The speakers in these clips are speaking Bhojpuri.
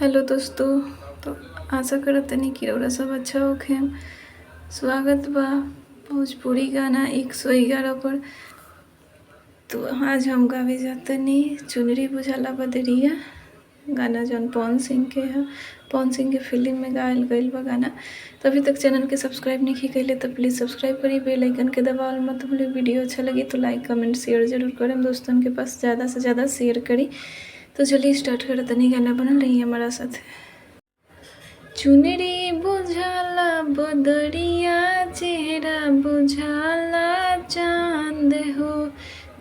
हेलो दोस्तों। तो आशा करत तनी कि रउरा सब अच्छा होखे। स्वागत बा भोजपुरी गाना 111 पर। तो आज हम गावे जातनी चुनरी बुझाला बदरिया, गाना जौन पवन सिंह के है। पवन सिंह के फिल्म में गायल गईल बा गाना। तो अभी तक चैनल के सब्सक्राइब नहीं कइले तो प्लीज़ सब्सक्राइब करी, बेल आइकन के दबावल मत भूली। वीडियो अच्छा लगी तो लाइक कमेंट शेयर जरूर करें, दोस्तन के पास ज़्यादा से ज़्यादा शेयर करी। तो चलिए स्टार्ट कर तनी, गाना बनल रही हमारा साथ। चुनरी बुझाला बदरिया, चेहरा बुझाला चांद हो।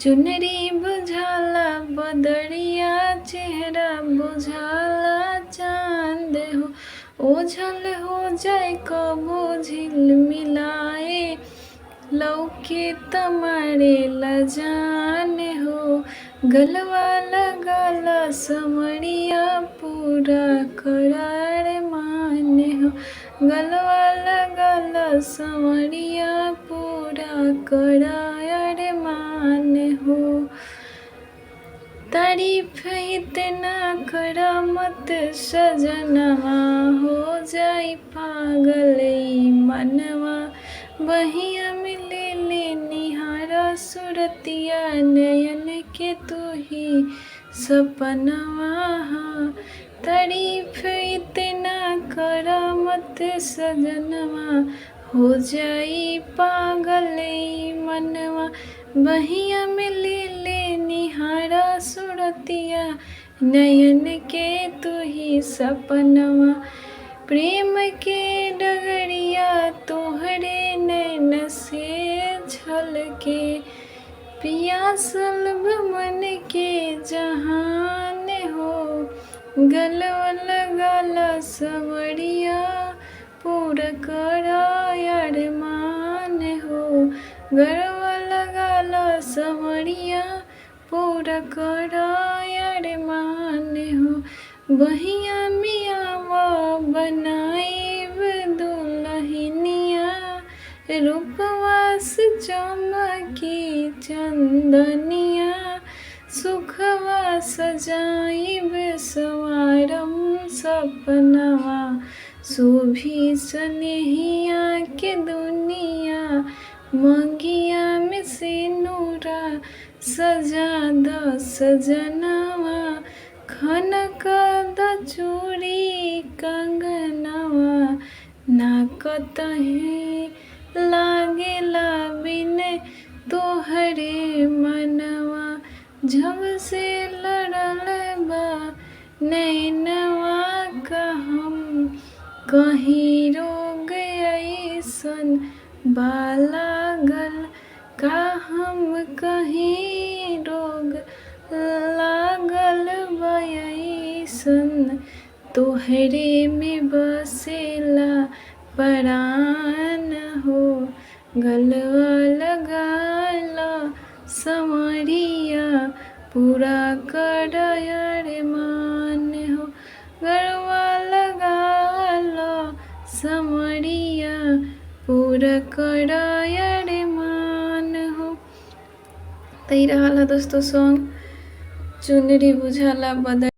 चुनरी बुझाला बदरिया, चेहरा बुझाला चांद हो। ओझल हो जाए कबो झिल मिलाए, लौके तमारे लजान हो। गलवा लगाला समरिया, पूरा करार मान हो। गलवा लगाला समरिया, पूरा करार मान हो। तारीफ इतना करा मत सजनवा, हो जाई पागल ई मनवा। बहिया में ले ले निहारा सूरतिया, नयन के तू ही सपनवा। तारीफ इतना करा मत सजनवा, हो जाई पागल ई मनवा। बहिया में ले ले निहारा सूरतिया, नयन के तू ही सपनवा। प्रेम के डगरिया तोहरे नैन से झलके, पियासल मन के जहान हो। गलवा लगाला सवरिया, पूरा करा अरमान हो। गलवा लगाला सवरिया, पूरा करा अरमान हो। बहिया मियावा बनाइब दुल्हनिया, रूपवा से चमकी चंदनिया। सुखवा सजाइब संवारम सपनवा, शोभी सनेहिया के दुनिया। मंगिया में सिनुरा सजा द सजनवा, खनक द चूड़ी कंगनवा। ना कतही लागेला बिन तोहरे मनवा, जब से लड़ल बा नैनवा। का हम कहीं रोग अइसन बा लागल, का हम कहीं रोग लागल बा अइसन। तोहरे में बसेला परान हो। गलवा लगाला समरिया, पूरा कर अरमान हो। गलवा लगाला समरिया, पूरा कर अरमान हो। तो ई रहला दोस्तों सॉन्ग चुनरी बुझाला बदरिया।